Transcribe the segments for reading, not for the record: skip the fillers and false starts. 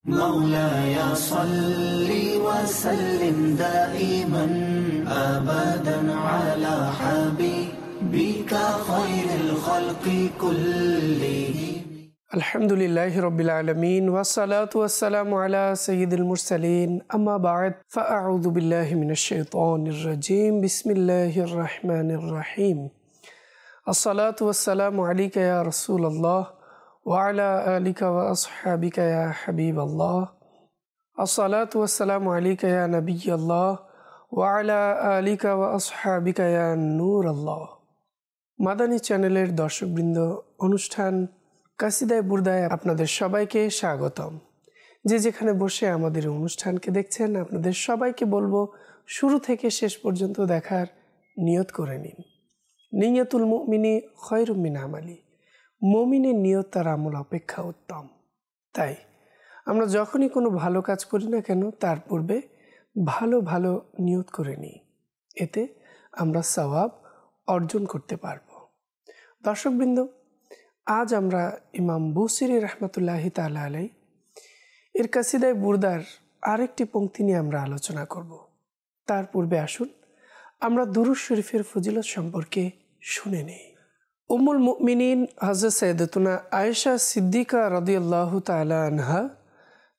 مولاي صل وسلم دائما أبدا على حبيبك خير الخلق كلهم. الحمد لله رب العالمين والصلاة والسلام على سيد المرسلين أما بعد فأعوذ بالله من الشيطان الرجيم بسم الله الرحمن الرحيم الصلاة والسلام عليك يا رسول الله وعلى آلك وأصحابك يا حبيب الله الصلاة والسلام عليك يا نبي الله وعلى آلك وأصحابك يا نور الله মাদানী চ্যানেলের দর্শকবৃন্দ, অনুষ্ঠান কাসিদায়ে বুরদায় আপনাদের সবাইকে স্বাগতম। যে যেখানে বসে আমাদের অনুষ্ঠানকে দেখছেন, আপনাদের সবাইকে বলবো শুরু থেকে শেষ পর্যন্ত দেখার নিয়ত করে নিন। নিয়তুল মুমিনি খয়রুম মিন আমালি, মুমিনের নিয়ত তার আমল অপেক্ষা উত্তম। তাই আমরা যখনই কোনো ভালো কাজ করি না কেন, তার পূর্বে ভালো ভালো নিয়ত করে নিই, এতে আমরা সওয়াব অর্জন করতে পারব। দর্শকবৃন্দ, আজ আমরা ইমাম বুসিরি রহমতুল্লাহি তাআলা আলাইহি এর কাসিদায়ে বুরদার আরেকটি পংক্তি নিয়ে আমরা আলোচনা করব। তার পূর্বে আসুন আমরা দুরূদ শরীফের ফজিলত সম্পর্কে শুনে নেই। উম্মুল মুমিনিন হযরত সাইয়্যিদাতুনা আয়েশা সিদ্দিকা রাদিয়াল্লাহু তাআলা আনহা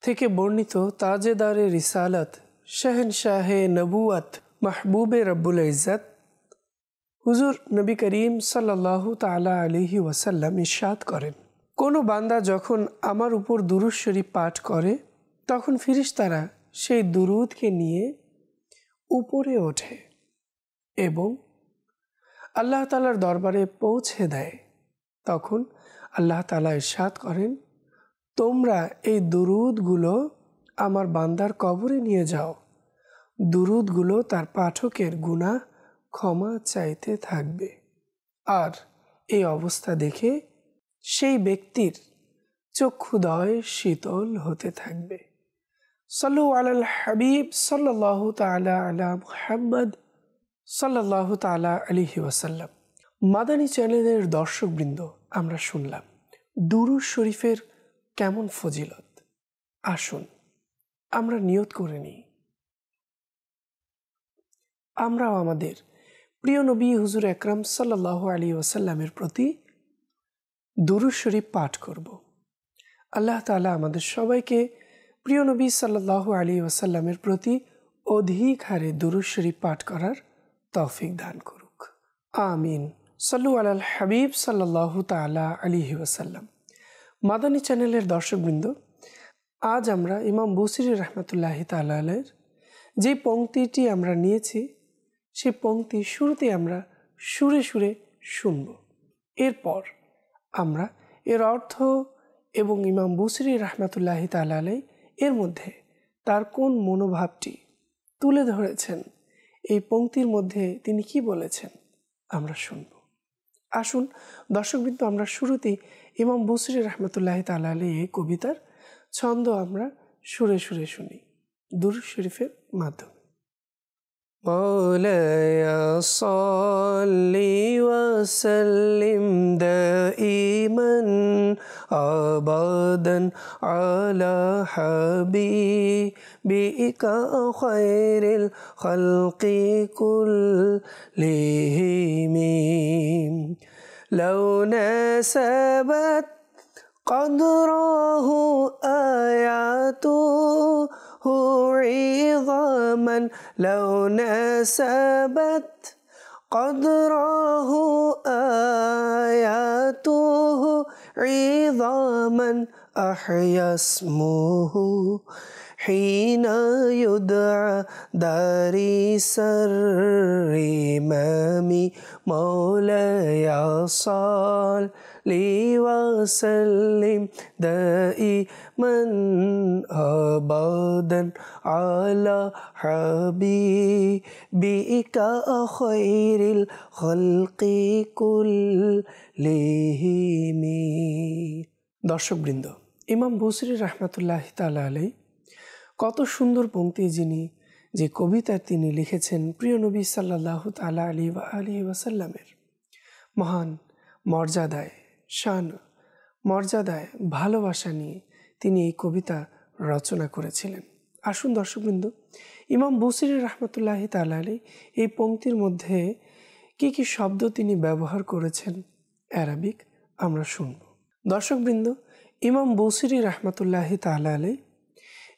থেকে বর্ণিত তাজেদারে রিসালাত, শাহেনশাহে নবুয়ত, মাহবুবে রব্বুল ইজ্জত হুজুর নবী করিম সাল্লাল্লাহু তাআলা আলাইহি ওয়াসাল্লাম ইরশাদ করেন, কোনো বান্দা যখন আমার উপর দুরূদ শরীফ পাঠ করে, তখন ফেরেশতারা সেই দুরূদকে নিয়ে উপরে ওঠে এবং আল্লাহ তাআলার দরবারে পৌঁছে দেয়। তখন আল্লাহ তাআলা ইরশাদ করেন, তোমরা এই দুরূদগুলো আমার বান্দার কবরে নিয়ে যাও। দুরূদগুলো তার পাঠকের গুনাহ ক্ষমা চাইতে থাকবে, আর এই অবস্থা দেখে সেই ব্যক্তির চক্ষুদয় শীতল হতে থাকবে। সাল্লু আলাল হাবিব সাল্লাল্লাহু তাআলা আলা মুহাম্মদ সাল্লাল্লাহু তাআলা আলাইহি ওয়াসাল্লাম। মাদানী চ্যানেলের দর্শকবৃন্দ, আমরা শুনলাম দুরূদ শরীফের কেমন ফজিলত। আসুন আমরা নিয়ত করে নিই, আমরাও আমাদের প্রিয় নবী হুজুর আকরাম সাল্লাল্লাহু আলাইহি ওয়াসাল্লামের প্রতি দুরূদ শরীফ পাঠ করব। আল্লাহ তাআলা আমাদের সবাইকে প্রিয় নবী সাল্লাল্লাহু আলাইহি ওয়াসাল্লামের প্রতি অধিক হারে দুরূদ শরীফ পাঠ করার তৌফিক দান করুক, আমিন। সাল্লু আলাল হাবিব সাল্লাল্লাহু তাআলা আলাইহি ওয়াসাল্লাম। মাদানী চ্যানেলের দর্শকবৃন্দ, আজ আমরা ইমাম বুসিরি রহমতুল্লাহি তাআলা আলাইহির যে পংক্তিটি আমরা নিয়েছি, সেই পংক্তি শুরুতে আমরা সুরে সুরে শুনব। এরপর আমরা এর অর্থ এবং ইমাম বুসিরি রহমতুল্লাহি তাআলা আলাইহি এর মধ্যে তার কোন মনোভাবটি তুলে ধরেছেন, এই পংক্তির মধ্যে তিনি কি বলেছেন, আমরা শুনব। আসুন দর্শকবৃন্দ, আমরা শুরুতেই ইমাম বুসিরি রহমতুল্লাহি তাআলা আলাইহি এই কবিতার ছন্দ আমরা সুরে সুরে শুনি দুরূদ শরীফের মাধ্যমে। مولاي صل وسلم دائما أبدا على حبيبك خير الخلق كلهم. لو ناسبت قدره آياته عظاما، لو ناسبت قدره آياته عظاما، أحيا اسمه حين يدعى داري سر إمامي. مولاي صل وسلم دائما أبدا على حبيبك خير الخلق كلهم. দর্শকবৃন্দ, ইমাম বুসিরি রহমতুল্লাহি তাআলা আলাইহি কত সুন্দর পংক্তি যে কবিতা তিনি লিখেছেন প্রিয় নবী সাল্লাল্লাহু তাআলা আলাইহি ওয়াসাল্লামের মহান মর্যাদায়, শান মর্যাদায়, ভালোবাসা নিয়ে তিনি এই কবিতা রচনা করেছিলেন। আসুন দর্শকবৃন্দ, ইমাম বুসিরি রহমতুল্লাহি তাআলা আলাইহি এই পংক্তির মধ্যে কি কি শব্দ তিনি ব্যবহার করেছেন অ্যারাবিক আমরা শুনব। দর্শকবৃন্দ, ইমাম বুসিরি রহমতুল্লাহি তাআলা আলাইহি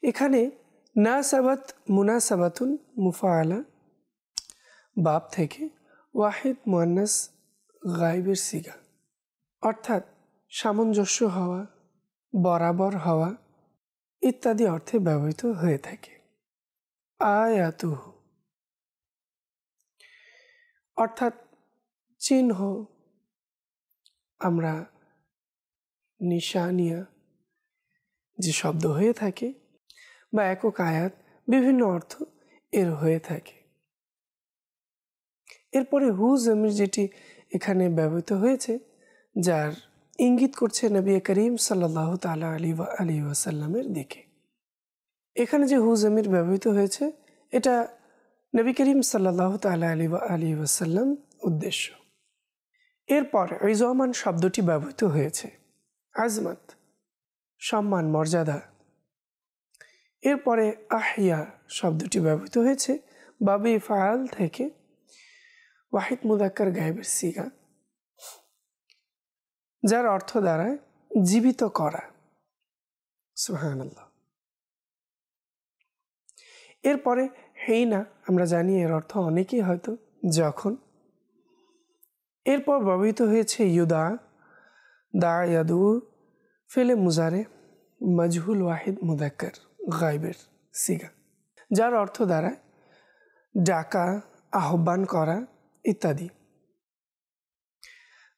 এখানে নাসাবাত মুনাসাবাতুন মুফাআলা বাব থেকে ওয়াহিদ মুয়ান্নাস গায়বের সিগা অর্থাৎ সামঞ্জস্য হওয়া, বরাবর হওয়া ইত্যাদি অর্থে ব্যবহৃত হয়ে থাকে। আয়াতুহু অর্থাৎ চিহ্ন, আমরা নিশানিয়া যে শব্দ হয়ে থাকে বা একক আয়াত, বিভিন্ন অর্থ এর হয়ে থাকে। এরপরে হু জমির যেটি এখানে ব্যবহৃত হয়েছে, যার ইঙ্গিত করছে নবী করিম সাল্লাল্লাহু তাআলা আলাইহি ওয়াসাল্লামের দিকে। এখানে যে হু জমির ব্যবহৃত হয়েছে এটা নবী করিম সাল্লাল্লাহু তাআলা আলাইহি ওয়াসাল্লাম উদ্দেশ্য। এরপর ইজমান শব্দটি ব্যবহৃত হয়েছে, আজমত সম্মান মর্যাদা। এরপরে আহিয়া শব্দটি ব্যবহৃত হয়েছে বাবে ফাআল থেকে ওয়াহিদ মুযাক্কার গায়বের সিগা, যার অর্থ দাঁড়ায় জীবিত করা। সুবহানাল্লাহ। এরপরে হেইনা, আমরা জানি এর অর্থ অনেকেই হয়তো যখন। এরপর ব্যবহৃত হয়েছে ইউদা, দা ইয়াদু ফেলে মুজারে মজহুল ওয়াহিদ মুযাক্কার গায়বের সিগা, যার অর্থ দাঁড়ায় ডাকা, আহ্বান করা ইত্যাদি।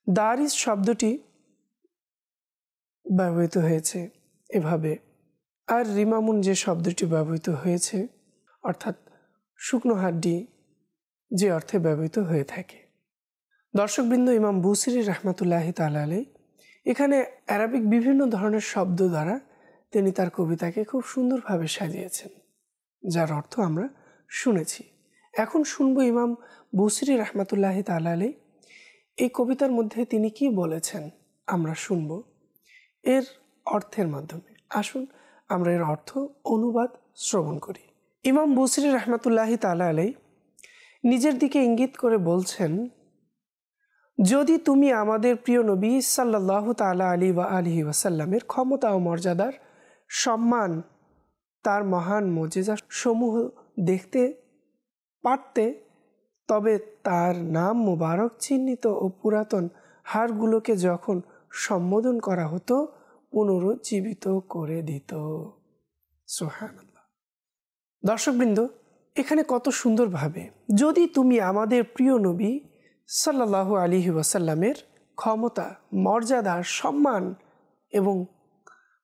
দারিস শব্দটি ব্যবহৃত হয়েছে এভাবে। আর রিমামুন যে শব্দটি ব্যবহৃত হয়েছে অর্থাৎ শুকনো হাড্ডি, যে অর্থে ব্যবহৃত হয়ে থাকে। দর্শকবৃন্দ, ইমাম বুসিরি রহমতুল্লাহি তাআলা আলাইহি এখানে অ্যারাবিক বিভিন্ন ধরনের শব্দ দ্বারা তিনি তার কবিতাকে খুব সুন্দরভাবে সাজিয়েছেন, যার অর্থ আমরা শুনেছি। এখন শুনবো ইমাম বুসিরি রহমতুল্লাহি তাআলা আলাইহি এই কবিতার মধ্যে তিনি কি বলেছেন, আমরা শুনব এর অর্থের মাধ্যমে। আসুন আমরা এর অর্থ অনুবাদ শ্রবণ করি। ইমাম বুসিরি রহমতুল্লাহি তাআলা আলাইহি নিজের দিকে ইঙ্গিত করে বলছেন, যদি তুমি আমাদের প্রিয় নবী সাল্লাল্লাহু তাআলা আলাইহি ওয়াসাল্লামের ক্ষমতা ও মর্যাদার সম্মান, তার মহান মুজিজা সমূহ দেখতে পারতে, তবে তার নাম মুবারক চিহ্নিত ও পুরাতন হাড়গুলোকে যখন সম্বোধন করা হতো পুনরুজ্জীবিত করে দিত। সুবহানাল্লাহ। দর্শকবৃন্দ, এখানে কত সুন্দরভাবে যদি তুমি আমাদের প্রিয় নবী সাল্লাল্লাহু আলাইহি ওয়াসাল্লামের ক্ষমতা, মর্যাদা, সম্মান এবং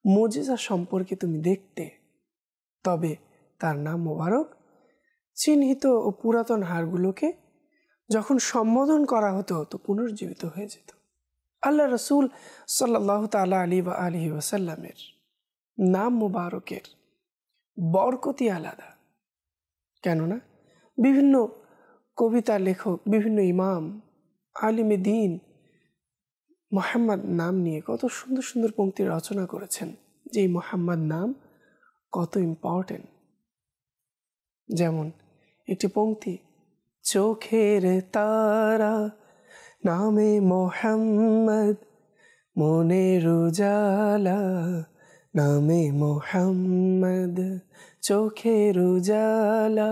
মুজিজা সম্পর্কে তুমি দেখতে, তবে তার নাম মোবারক চিহ্নিত ও পুরাতন হাড়গুলোকে যখন সম্বোধন করা হতো তো পুনর্জীবিত হয়ে যেত। আল্লাহ রসুল সাল্লাল্লাহু তাআলা আলাইহি ওয়াসাল্লামের নাম মুবারকের বরকতি আলাদা। কেননা বিভিন্ন কবিতা লেখক, বিভিন্ন ইমাম, আলিমে দ্বীন মুহাম্মদ নাম নিয়ে কত সুন্দর সুন্দর পংক্তি রচনা করেছেন, যে এই মুহাম্মদ নাম কত ইম্পর্টেন্ট। যেমন একটি পংক্তি, চোখের তারা নামে মুহাম্মদ, মনের উজালা নামে মুহাম্মদ, চোখের উজালা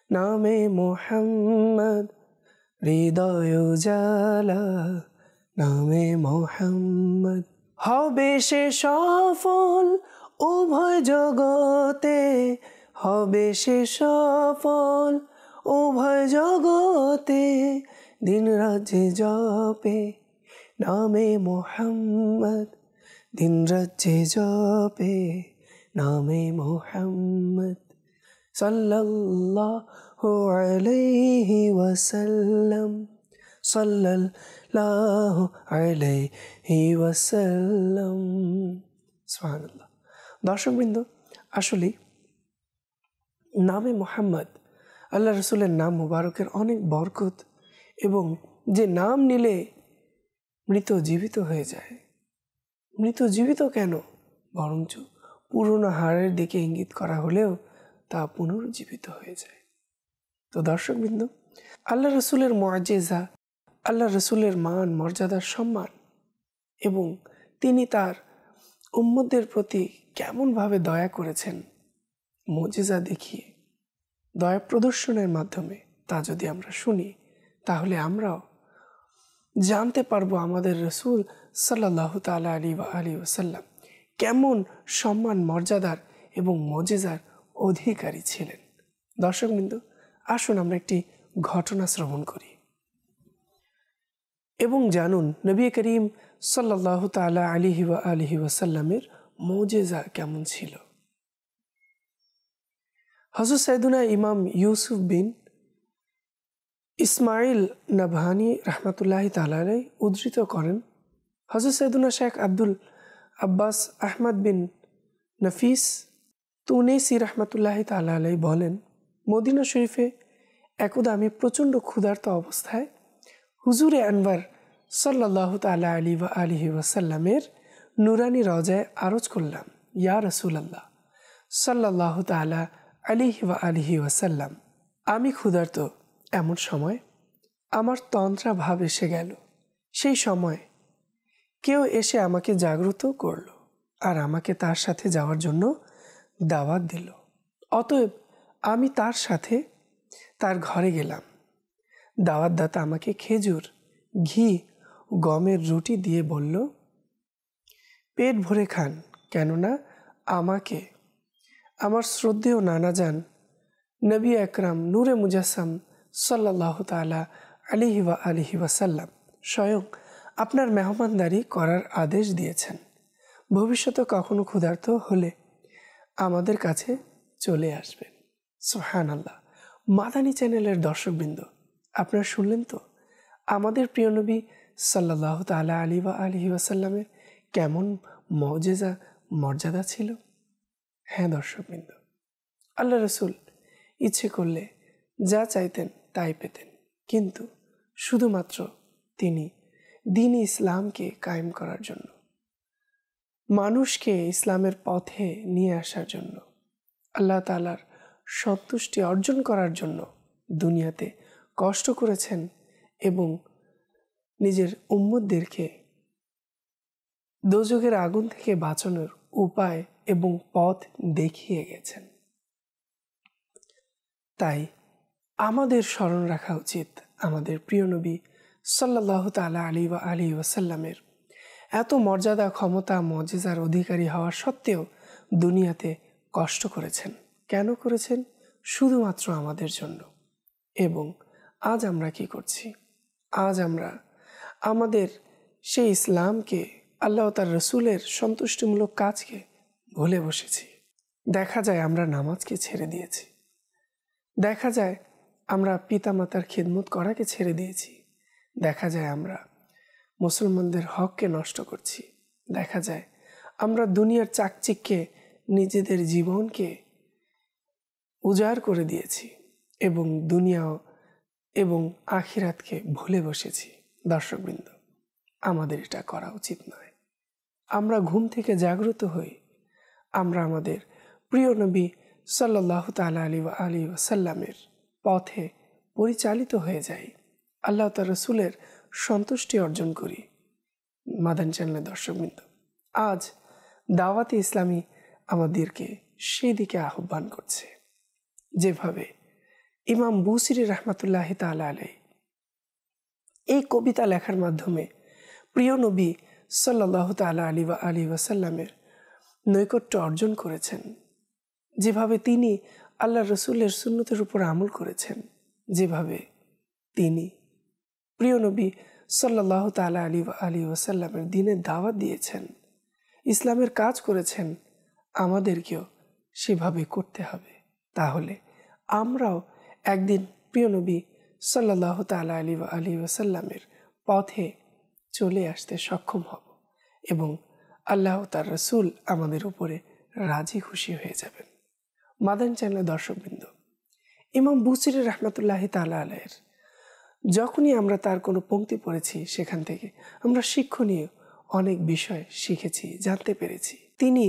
নামে মুহাম্মদ, হৃদয় উজালা নামে মুহাম্মদ। হবে সে সফল উভয় জগতে, হবে সে সফল উভয় জগতে, দিন রাজ্যে জপে নামে মুহাম্মদ, দিন রাজ্যে জপে নামে মুহাম্মদ। সাল্লাল্লাহু আলাইহি ওয়াসাল্লাম, সাল্লাল্লাহু আলাইহি ওয়াসাল্লাম। সুবহানাল্লাহ। দর্শকবৃন্দ, আসলে নামে মুহাম্মদ, আল্লাহ রসুলের নাম মুবারকের অনেক বরকত, এবং যে নাম নিলে মৃত জীবিত হয়ে যায়। মৃত জীবিত কেন, বরঞ্চ পুরনো হাড়ের দিকে ইঙ্গিত করা হলেও তা পুনরুজ্জীবিত হয়ে যায়। তো দর্শকবৃন্দ, আল্লাহ রসুলের মুআজিজা, আল্লাহ রসুলের মান, মর্যাদার সম্মান এবং তিনি তার উম্মতদের প্রতি কেমনভাবে দয়া করেছেন মুজিজা দেখিয়ে, দয়া প্রদর্শনের মাধ্যমে, তা যদি আমরা শুনি তাহলে আমরাও জানতে পারবো আমাদের রসুল সাল্লাল্লাহু তাআলা আলাইহি ওয়াসাল্লাম কেমন সম্মান, মর্যাদার এবং মুজিজার অধিকারী ছিলেন। দর্শকবৃন্দ, আসুন আমরা একটি ঘটনা শ্রবণ করি এবং জানুন নবী করিম সাল্লাল্লাহু তাআলা আলাইহি ওয়াসাল্লামের মুজিজা কেমন ছিল। হযরত সাইয়েদুনা ইমাম ইউসুফ বিন ইসমাইল নাবহানী রাহমাতুল্লাহি তাআলা আলাইহি উদ্ধৃত করেন, হযরত সাইয়েদুনা শেখ আব্দুল আব্বাস আহমদ বিন নফিস তুনেসি রাহমাতুল্লাহি তাআলা আলাইহি বলেন, মদিনা শরীফে একদা আমি প্রচণ্ড ক্ষুধার্ত অবস্থায় হুজুরে আনওয়ার সাল্লাল্লাহু তাআলা আলাইহি ওয়াসাল্লামের নুরানি রওজায় আরজ করলাম, ইয়া রাসূলুল্লাহ সাল্লাল্লাহু তাআলা আলাইহি ওয়াসাল্লাম, আমি ক্ষুধার্ত। এমন সময় আমার তন্দ্রা ভাব এসে গেল। সেই সময় কেউ এসে আমাকে জাগ্রত করল আর আমাকে তার সাথে যাওয়ার জন্য দাওয়াত দিল। অতএব আমি তার সাথে তার ঘরে গেলাম। দাওয়াতদাতা আমাকে খেজুর, ঘি, গমের রুটি দিয়ে বলল, পেট ভরে খান, কেননা আমাকে আমার শ্রদ্ধেয় নানাজান নবী আকরাম নূরে মুজাসসাম সাল্লাল্লাহু তাআলা আলাইহি ওয়াসাল্লাম স্বয়ং আপনার মেহমানদারি করার আদেশ দিয়েছেন। ভবিষ্যতে কখনো ক্ষুধার্ত হলে আমাদের কাছে চলে আসবেন। সুবহানাল্লাহ। মাদানী চ্যানেলের দর্শকবৃন্দ, আপনারা শুনলেন তো আমাদের প্রিয় নবী সাল্লাল্লাহু তাআলা আলাইহি ওয়াসাল্লামের কেমন মুজিজা, মর্যাদা ছিল। হ্যাঁ দর্শকবৃন্দ, আল্লাহ রসুল ইচ্ছে করলে যা চাইতেন তাই পেতেন, কিন্তু শুধুমাত্র তিনি দ্বীন ইসলামকে কায়েম করার জন্য, মানুষকে ইসলামের পথে নিয়ে আসার জন্য, আল্লাহ তাআলার সন্তুষ্টি অর্জন করার জন্য দুনিয়াতে কষ্ট করেছেন এবং নিজের উম্মতদেরকে দোজখের আগুন থেকে বাঁচানোর উপায় এবং পথ দেখিয়ে গেছেন। তাই আমাদের স্মরণ রাখা উচিত আমাদের প্রিয় নবী সাল্লাল্লাহু তাআলা আলাইহি ওয়াসাল্লামের এত মর্যাদা, ক্ষমতা, মুজিজার অধিকারী হওয়া সত্ত্বেও দুনিয়াতে কষ্ট করেছেন। কেন করেছেন? শুধুমাত্র আমাদের জন্য। এবং আজ আমরা কি করছি? আজ আমরা আমাদের সেই ইসলামকে, আল্লাহ তার রসুলের সন্তুষ্টিমূলক কাজকে ভুলে বসেছি। দেখা যায় আমরা নামাজকে ছেড়ে দিয়েছি, দেখা যায় আমরা পিতামাতার খিদমত করাকে ছেড়ে দিয়েছি, দেখা যায় আমরা মুসলমানদের হককে নষ্ট করছি, দেখা যায় আমরা দুনিয়ার চাকচিক্যে নিজেদের জীবনকে উজাড় করে দিয়েছি এবং দুনিয়া এবং আখিরাতকে ভুলে বসেছি। দর্শকবৃন্দ, আমাদের এটা করা উচিত নয়। আমরা ঘুম থেকে জাগ্রত হই, আমরা আমাদের প্রিয় নবী সাল্লাল্লাহু তাআলা আলাইহি ওয়াসাল্লামের পথে পরিচালিত হয়ে যাই, আল্লাহ তার রসুলের সন্তুষ্টি অর্জন করি। মাদানী চ্যানেলের দর্শকবৃন্দ, আজ দাওয়াতে ইসলামী আমাদেরকে সেই দিকে আহ্বান করছে, যেভাবে ইমাম বুসিরি রাহমাতুল্লাহি তাআলা আলাইহি এই কবিতা লেখার মাধ্যমে প্রিয় নবী সাল্লাল্লাহু তাআলা আলাইহি ওয়াসাল্লামের নৈকট্য অর্জন করেছেন, যেভাবে তিনি আল্লাহ রসুলের সুন্নতের উপর আমল করেছেন, যেভাবে তিনি প্রিয় নবী সাল্লাল্লাহু তাআলা আলাইহি ওয়াসাল্লামের দ্বীনের দাওয়াত দিয়েছেন, ইসলামের কাজ করেছেন, আমাদেরকেও সেভাবে করতে হবে। তাহলে আমরাও একদিন প্রিয় নবী সাল্লাল্লাহু তাআলা আলাইহি ওয়াসাল্লামের পথে চলে আসতে সক্ষম হব এবং আল্লাহ তার রসুল আমাদের উপরে রাজি খুশি হয়ে যাবেন। মাদানী চ্যানেলের দর্শকবৃন্দ, ইমাম বুসিরি রাহমাতুল্লাহি তাআলা আলাইহির যখনই আমরা তার কোনো পংক্তি পড়েছি, সেখান থেকে আমরা শিক্ষণীয় অনেক বিষয় শিখেছি, জানতে পেরেছি। তিনি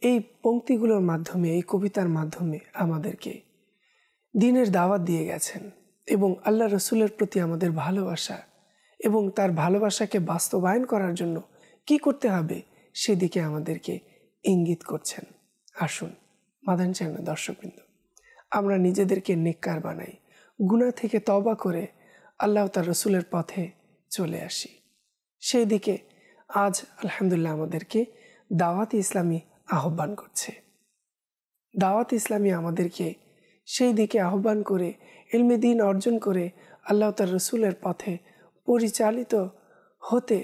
এই পংক্তিগুলোর মাধ্যমে, এই কবিতার মাধ্যমে আমাদেরকে দ্বীনের দাওয়াত দিয়ে গেছেন এবং আল্লাহ রসুলের প্রতি আমাদের ভালোবাসা এবং তার ভালোবাসাকে বাস্তবায়ন করার জন্য কি করতে হবে সেদিকে আমাদেরকে ইঙ্গিত করছেন। আসুন মাদানী চ্যানেলের দর্শকবৃন্দ, আমরা নিজেদেরকে নেককার বানাই, গুনাহ থেকে তওবা করে আল্লাহ তার রসুলের পথে চলে আসি। সেই দিকে আজ আলহামদুলিল্লাহ আমাদেরকে দাওয়াত ইসলামী আহ্বান করছে। দাওয়াত ইসলামী আমাদেরকে সেই দিকে আহ্বান করে ইলমে দ্বীন অর্জন করে আল্লাহ তার রসুলের পথে পরিচালিত হতে,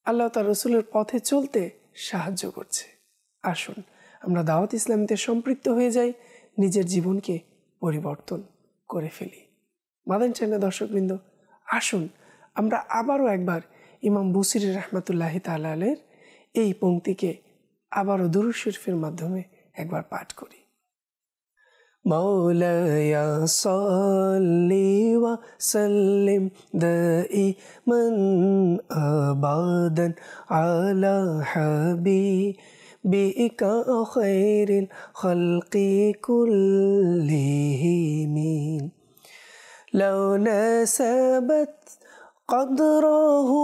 আল্লাহ তার রসুলের পথে চলতে সাহায্য করছে। আসুন আমরা দাওয়াত ইসলামীতে সম্পৃক্ত হয়ে যাই, নিজের জীবনকে পরিবর্তন করে ফেলি। মাদানী চ্যানেলের দর্শকবৃন্দ, আসুন আমরা আবারও একবার ইমাম বুসিরি রহমতুল্লাহি তাআলা আলাইহির এই পংক্তিকে আবারও দুরূদ শরীফের মাধ্যমে একবার পাঠ করি। মাওলায়া সাল্লি ওয়া সাল্লিম দাইমান আবাদান আলা হাবিবিকা খায়রিল খালকি কুল্লিহিম লাউ নাসাবাত কদরহু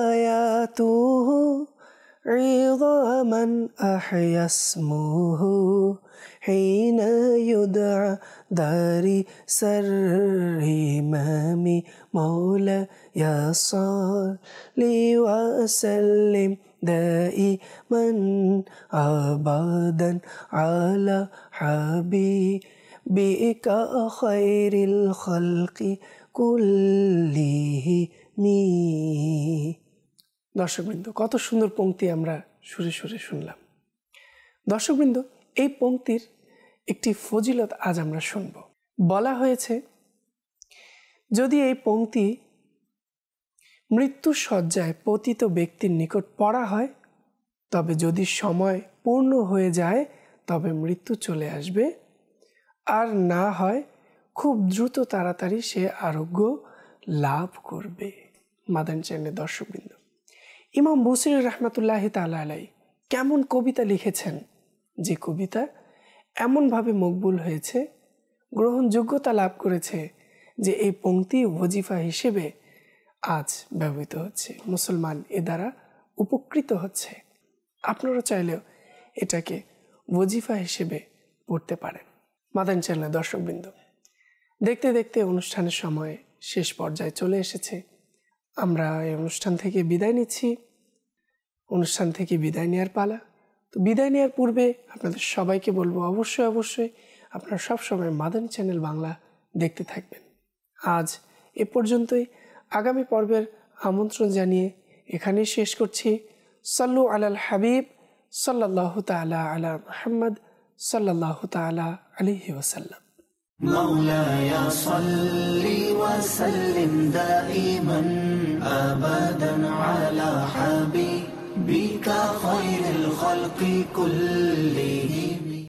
আয়াতুহু عظاما أحيا اسمه حين يدعى داري سر إمام مولاي صل وسلم دائما أبدا على حبيبك خير الخلق كلهم। দর্শকবৃন্দ, কত সুন্দর পংক্তি আমরা সুরে সুরে শুনলাম। দর্শকবৃন্দ, এই পংক্তির একটি ফজিলত আজ আমরা শুনব। বলা হয়েছে, যদি এই পংক্তি মৃত্যুর শয্যায় পতিত ব্যক্তির নিকট পড়া হয়, তবে যদি সময় পূর্ণ হয়ে যায় তবে মৃত্যু চলে আসবে, আর না হয় খুব দ্রুত তাড়াতাড়ি সে আরোগ্য লাভ করবে। মাদানী চ্যানেলের দর্শকবৃন্দ, ইমাম বুসিরি রহমতুল্লাহি তাআলা আলাইহি কেমন কবিতা লিখেছেন, যে কবিতা এমনভাবে মকবুল হয়েছে, গ্রহণযোগ্যতা লাভ করেছে, যে এই পংক্তি ওজিফা হিসেবে আজ ব্যবহৃত হচ্ছে, মুসলমান এ দ্বারা উপকৃত হচ্ছে। আপনারা চাইলেও এটাকে ওজিফা হিসেবে পড়তে পারেন। মাদানী চ্যানেলের দর্শকবৃন্দ, দেখতে দেখতে অনুষ্ঠানের সময় শেষ পর্যায়ে চলে এসেছে। আমরা এই অনুষ্ঠান থেকে বিদায় নিচ্ছি। অনুষ্ঠান থেকে বিদায় নেওয়ার পালা। তো বিদায় নেওয়ার পূর্বে আপনাদের সবাইকে বলবো, অবশ্যই আপনারা সবসময় মাদানী চ্যানেল বাংলা দেখতে থাকবেন। আজ এ পর্যন্তই। আগামী পর্বের আমন্ত্রণ জানিয়ে এখানেই শেষ করছি। সাল্লু আলাল হাবিব সাল্লাল্লাহু তাআলা আলা মুহাম্মদ সাল্লাল্লাহু তাআলা আলাইহি ওয়াসাল্লাম। مولاي صل وسلم دائما أبدا على حبيبك خير الخلق كلهم